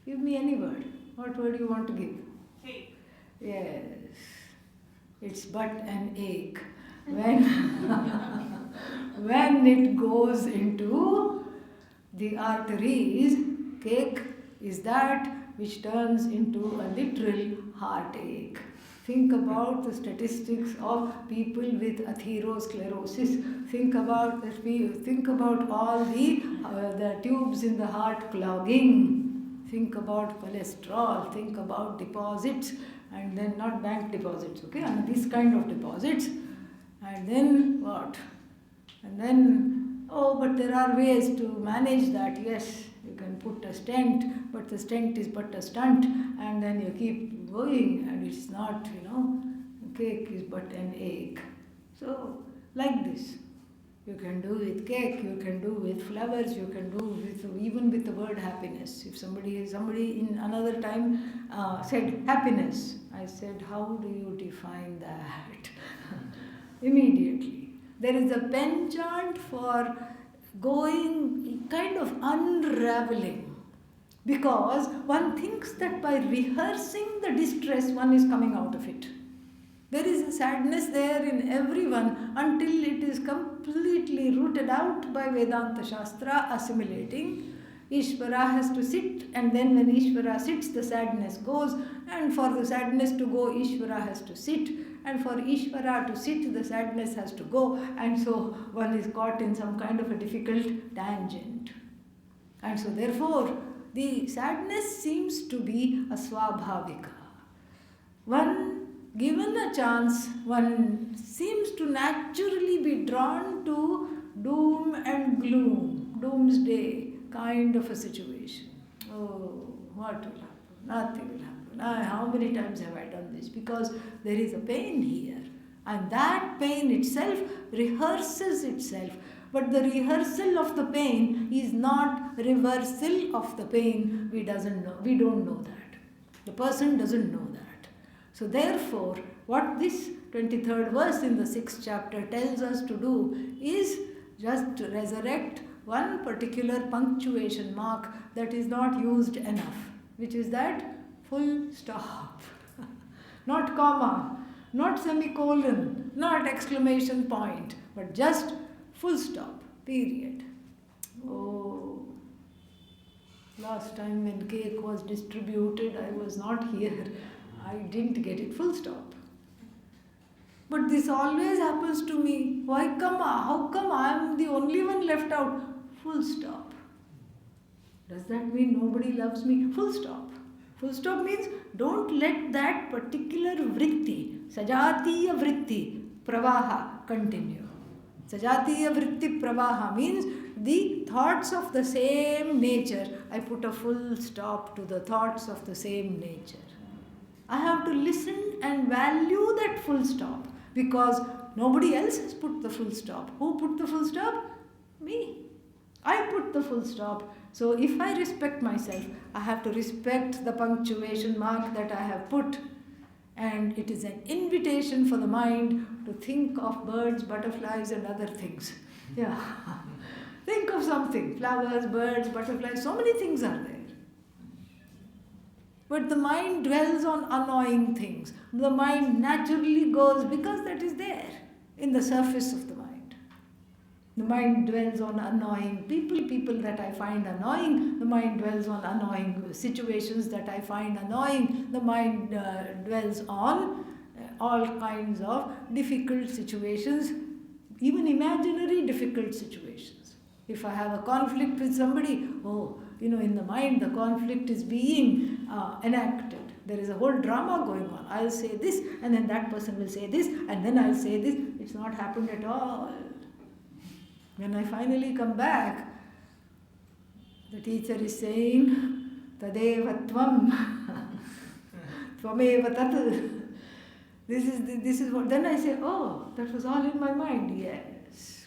Give me any word. What word do you want to give? Ache. Yes. It's but an ache. When, when it goes into the arteries, cake is that which turns into a literal heartache. Think about the statistics of people with atherosclerosis. Think about all the tubes in the heart clogging. Think about cholesterol. Think about deposits, and then not bank deposits, okay? And this kind of deposits. And then what? And then, but there are ways to manage that. Yes, you can put a stent, but the stent is but a stunt, and then you keep going, and it's not, cake is but an ache. So, like this. You can do with cake, you can do with flowers, you can do with even with the word happiness. If somebody in another time said happiness, I said, how do you define that? Immediately. There is a penchant for going kind of unraveling, because one thinks that by rehearsing the distress one is coming out of it. There is a sadness there in everyone until it is completely rooted out by Vedanta Shastra assimilating. Ishvara has to sit, and then when Ishvara sits, the sadness goes, and for the sadness to go, Ishvara has to sit, and for Ishvara to sit, the sadness has to go, and so one is caught in some kind of a difficult tangent. And so therefore, the sadness seems to be a swabhavika. One, given a chance, one seems to naturally be drawn to doom and gloom, doomsday kind of a situation. Oh, what will happen? Nothing will happen. How many times have I done this? Because there is a pain here, and that pain itself rehearses itself. But the rehearsal of the pain is not reversal of the pain. We don't know that. The person doesn't know that. So therefore, what this 23rd verse in the 6th chapter tells us to do is just to resurrect one particular punctuation mark that is not used enough, which is that full stop. Not comma, not semicolon, not exclamation point, but just full stop, period. Oh, last time when cake was distributed, I was not here. I didn't get it, full stop. But this always happens to me. Why come? How come I am the only one left out? Full stop. Does that mean nobody loves me? Full stop. Full stop means don't let that particular vritti, sajatiya vritti, pravaha, continue. Sajatiya vritti pravaha means the thoughts of the same nature. I put a full stop to the thoughts of the same nature. I have to listen and value that full stop, because nobody else has put the full stop. Who put the full stop? Me. I put the full stop. So if I respect myself, I have to respect the punctuation mark that I have put. And it is an invitation for the mind to think of birds, butterflies and other things. Yeah. Think of something. Flowers, birds, butterflies, so many things are there. But the mind dwells on annoying things. The mind naturally goes, because that is there in the surface of the mind. The mind dwells on annoying people that I find annoying. The mind dwells on annoying situations that I find annoying. The mind dwells on all kinds of difficult situations, even imaginary difficult situations. If I have a conflict with somebody, in the mind the conflict is being enacted. There is a whole drama going on. I'll say this, and then that person will say this, and then I'll say this. It's not happened at all. When I finally come back, the teacher is saying, Tadeva tvam, tvameva tat. This is what. Then I say, oh, that was all in my mind. Yes.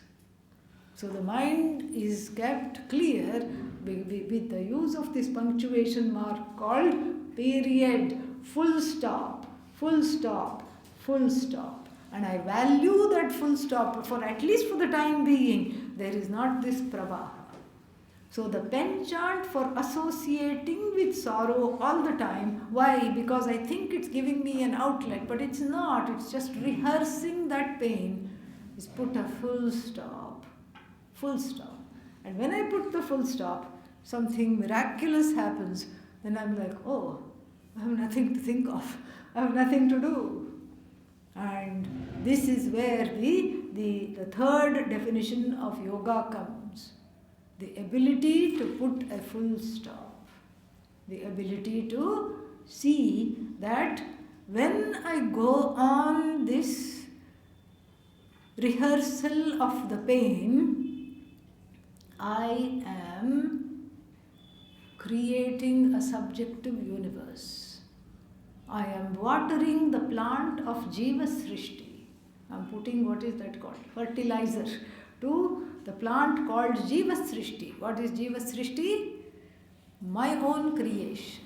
So the mind is kept clear with the use of this punctuation mark called period, full stop, full stop, full stop. And I value that full stop, for at least for the time being, there is not this pravaha. So the penchant for associating with sorrow all the time. Why? Because I think it's giving me an outlet, but it's not. It's just rehearsing that pain. Is put a full stop. Full stop. And when I put the full stop, something miraculous happens. Then I'm like, oh, I have nothing to think of. I have nothing to do. And this is where the third definition of yoga comes. The ability to put a full stop. The ability to see that when I go on this rehearsal of the pain, I am creating a subjective universe. I am watering the plant of Jiva Srishti. I am putting, what is that called? Fertilizer to the plant called Jiva Srishti. What is Jiva Srishti? My own creation.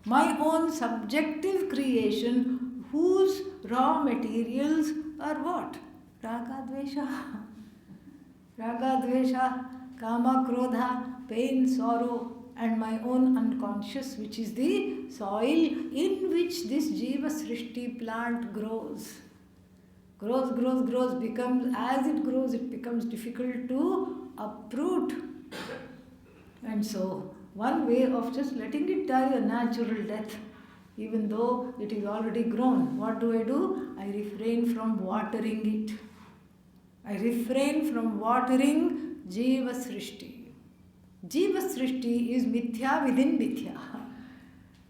My own subjective creation, whose raw materials are what? Raga Dvesha. Raga Dvesha, Kama Krodha, pain, sorrow, and my own unconscious, which is the soil in which this Jiva Srishti plant grows. Grows, becomes, as it grows, it becomes difficult to uproot. And so, one way of just letting it die a natural death, even though it is already grown. What do? I refrain from watering it. I refrain from watering Jiva Srishti. Jiva Srishti is mithya within mithya.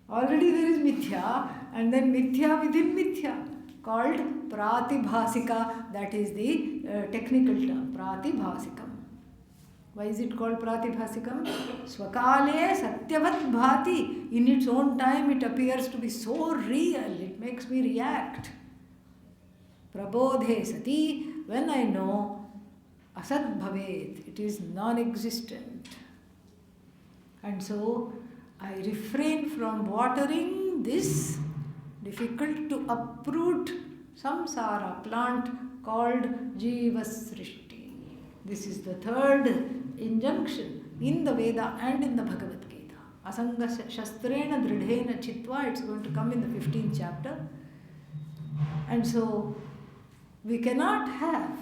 Already there is mithya, and then mithya within mithya, called pratibhasika. That is the technical term, pratibhasikam. Why is it called pratibhasikam? Swakale satyavat bhati. In its own time it appears to be so real, it makes me react. Prabodhe sati, when I know asad bhavet, it is non-existent. And so I refrain from watering this difficult to uproot samsara plant called Jiva Srishti. This is the third injunction in the Veda and in the Bhagavad Gita. Asanga shastrena dridhena chitva, it's going to come in the 15th chapter. And so we cannot have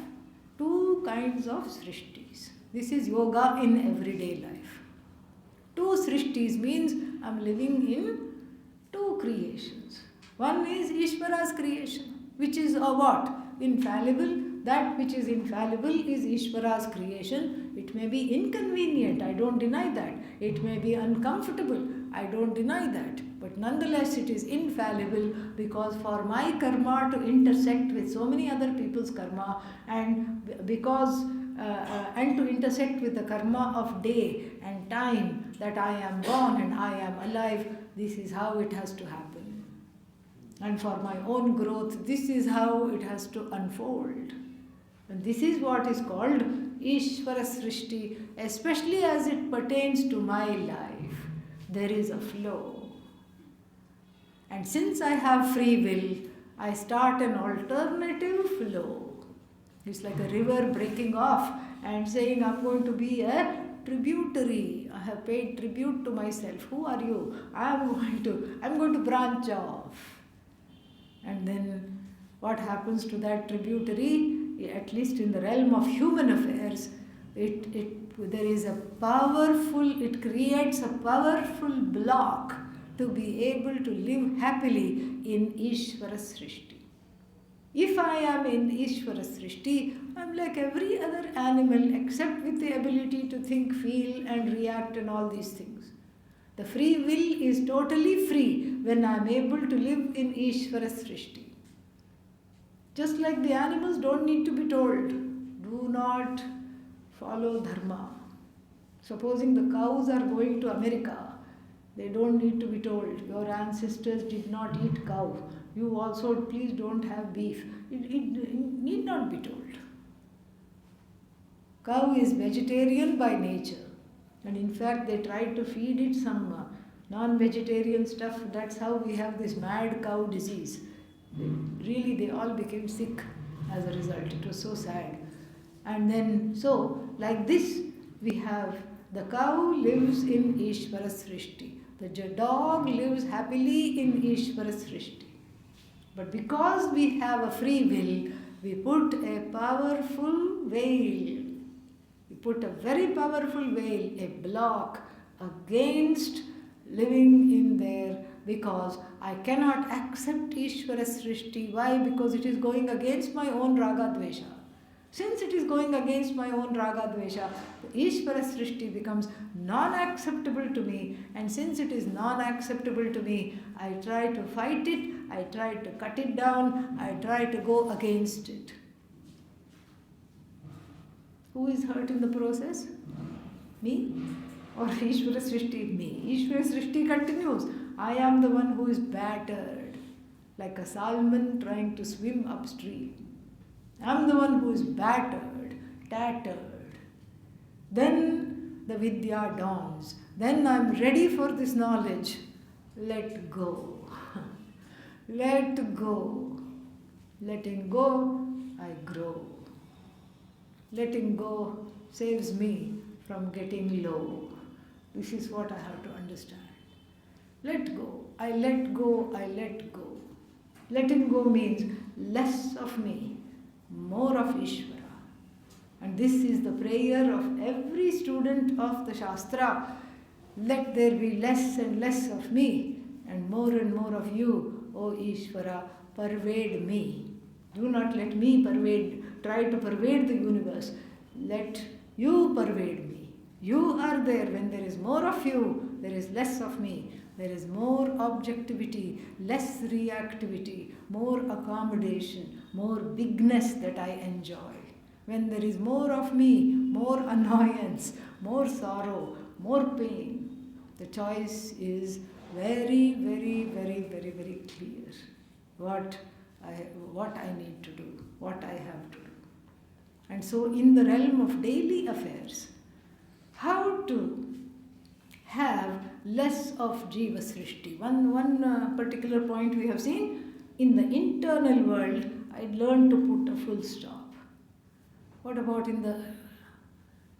two kinds of srishtis. This is yoga in everyday life. Two srishtis means I'm living in two creations. One is Ishvara's creation, which is a what? Infallible. That which is infallible is Ishvara's creation. It may be inconvenient, I don't deny that. It may be uncomfortable, I don't deny that. But nonetheless it is infallible, because for my karma to intersect with so many other people's karma, and and to intersect with the karma of day and time, that I am born and I am alive, this is how it has to happen. And for my own growth, this is how it has to unfold. And this is what is called Ishvara Srishti, especially as it pertains to my life. There is a flow. And since I have free will, I start an alternative flow. It's like a river breaking off and saying, I'm going to be a tributary. I have paid tribute to myself. Who are you? I'm going to branch off. And then what happens to that tributary? At least in the realm of human affairs, it creates a powerful block to be able to live happily in Ishvara Srishti. If I am in Ishvara Srishti, I am like every other animal except with the ability to think, feel and react and all these things. The free will is totally free when I am able to live in Ishvara Srishti. Just like the animals don't need to be told, do not follow dharma. Supposing the cows are going to America, they don't need to be told, your ancestors did not eat cow. You also please don't have beef. It need not be told. Cow is vegetarian by nature. And in fact, they tried to feed it some non-vegetarian stuff. That's how we have this mad cow disease. They all became sick as a result. It was so sad. And then, so, like this, we have the cow lives in Ishvara Srishti. The dog lives happily in Ishvara Srishti. But because we have a free will, we put a powerful veil. We put a very powerful veil, a block against living in there, because I cannot accept Ishvara Srishti. Why? Because it is going against my own Raga Dvesha. Since it is going against my own Raga Dvesha, the Ishvara Srishti becomes non-acceptable to me. And since it is non-acceptable to me, I try to fight it, I try to cut it down, I try to go against it. Who is hurt in the process? Me? Or Ishvara Srishti? Me. Ishvara Srishti continues. I am the one who is battered, like a salmon trying to swim upstream. I am the one who is battered, tattered. Then the Vidya dawns. Then I'm ready for this knowledge. Let go. Let go. Letting go, I grow. Letting go saves me from getting low. This is what I have to understand. Let go. I let go. I let go. Letting go means less of me, more of Ishvara. And this is the prayer of every student of the Shastra. Let there be less and less of me and more of you, O Ishvara, pervade me. Do not let me try to pervade the universe. Let you pervade me. You are there. When there is more of you, there is less of me. There is more objectivity, less reactivity, more accommodation, more bigness that I enjoy. When there is more of me, more annoyance, more sorrow, more pain, the choice is very, very, very, very, very clear. What I need to do, what I have to do. And so in the realm of daily affairs, how to have less of Jiva Srishti. One particular point we have seen, in the internal world, I learned to put a full stop. What about in the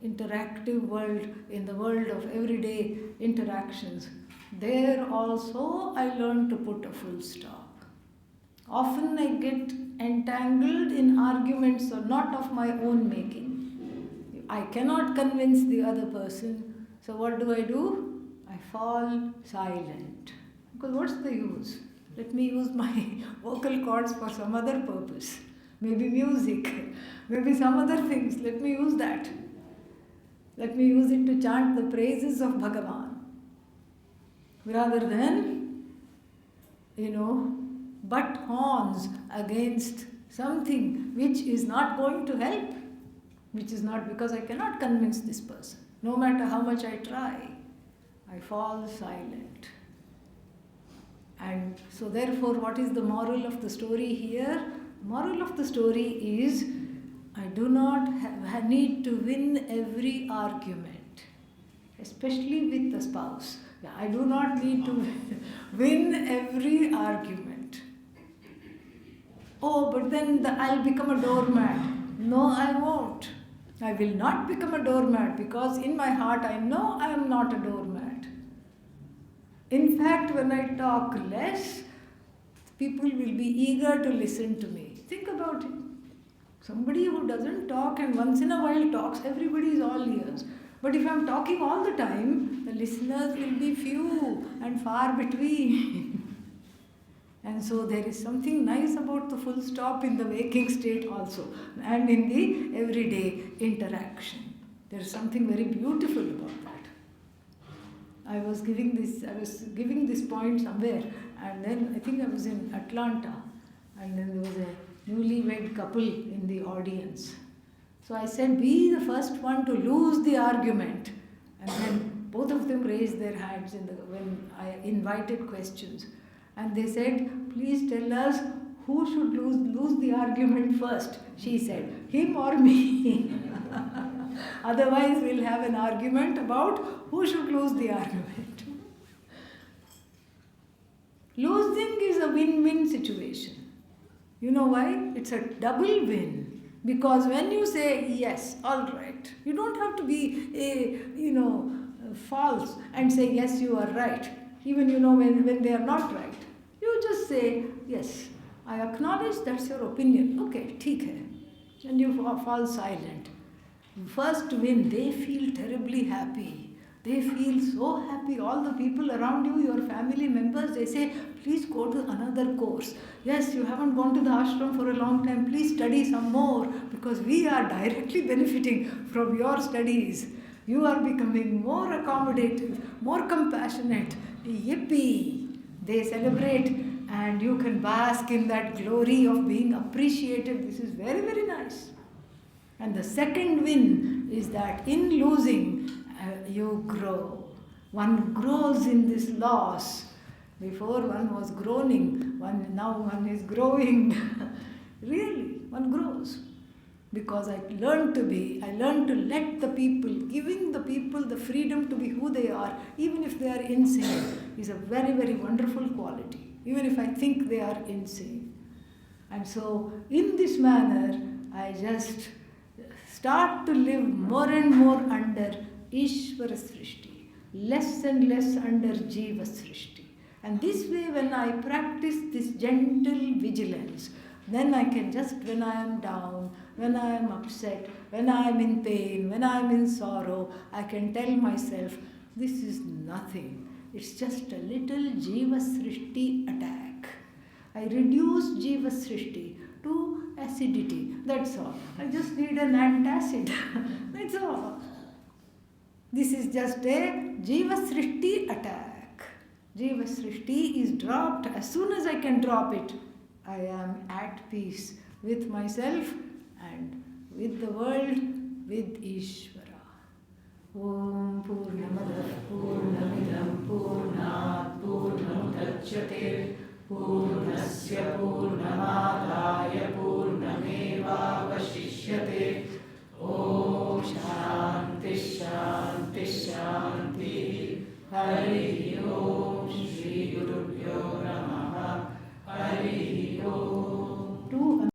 interactive world, in the world of everyday interactions? There also I learned to put a full stop. Often I get entangled in arguments or not of my own making. I cannot convince the other person. So what do? I fall silent. Because what's the use? Let me use my vocal cords for some other purpose. Maybe music, maybe some other things. Let me use that. Let me use it to chant the praises of Bhagavan. Rather than, butt horns against something which is not going to help. Which is not, because I cannot convince this person. No matter how much I try, I fall silent. And so therefore, what is the moral of the story here? Moral of the story is, I do not need to win every argument, especially with the spouse. I do not need to win every argument. Oh, but then I'll become a doormat. No, I won't. I will not become a doormat, because in my heart I know I am not a doormat. In fact, when I talk less, people will be eager to listen to me. Think about it. Somebody who doesn't talk and once in a while talks, everybody is all ears. But if I'm talking all the time, the listeners will be few and far between. And so there is something nice about the full stop in the waking state also, and in the everyday interaction. There is something very beautiful about that. I was giving this point somewhere, and then I think I was in Atlanta, and then there was a newlywed couple in the audience. So I said, be the first one to lose the argument. And then both of them raised their hands when I invited questions. And they said, please tell us who should lose the argument first. She said, him or me. Otherwise we'll have an argument about who should lose the argument. Losing is a win-win situation. You know why? It's a double win. Because when you say, yes, all right, you don't have to be, false and say, yes, you are right. Even, when they are not right. You just say, yes, I acknowledge that's your opinion. Okay, theek hai. And you fall silent. First win, they feel terribly happy. They feel so happy. All the people around you, your family members, they say, please go to another course. Yes, you haven't gone to the ashram for a long time. Please study some more, because we are directly benefiting from your studies. You are becoming more accommodative, more compassionate. Yippee! They celebrate, and you can bask in that glory of being appreciated. This is very, very nice. And the second win is that in losing, you grow. One grows in this loss. Before one was groaning, now one is growing. Really, one grows. Because I learned to let the people, giving the people the freedom to be who they are, even if they are insane, is a very, very wonderful quality, even if I think they are insane. And so, in this manner, I just start to live more and more under Ishvara Srishti, less and less under Jiva Srishti. And this way, when I practice this gentle vigilance, then I can just, when I am down, when I am upset, when I am in pain, when I am in sorrow, I can tell myself, this is nothing. It's just a little Jiva Srishti attack. I reduce Jiva Srishti to acidity. That's all. I just need an antacid. That's all. This is just a Jiva Srishti attack. Jiva Srishti is dropped. As soon as I can drop it, I am at peace with myself and with the world, with Ishvara. Om Purnamada Purnamidam Purnat Purnamudachyate Purnasya Purnamadaya Purnameva Vashishyate. Om Shanti Shanti Shanti. Hari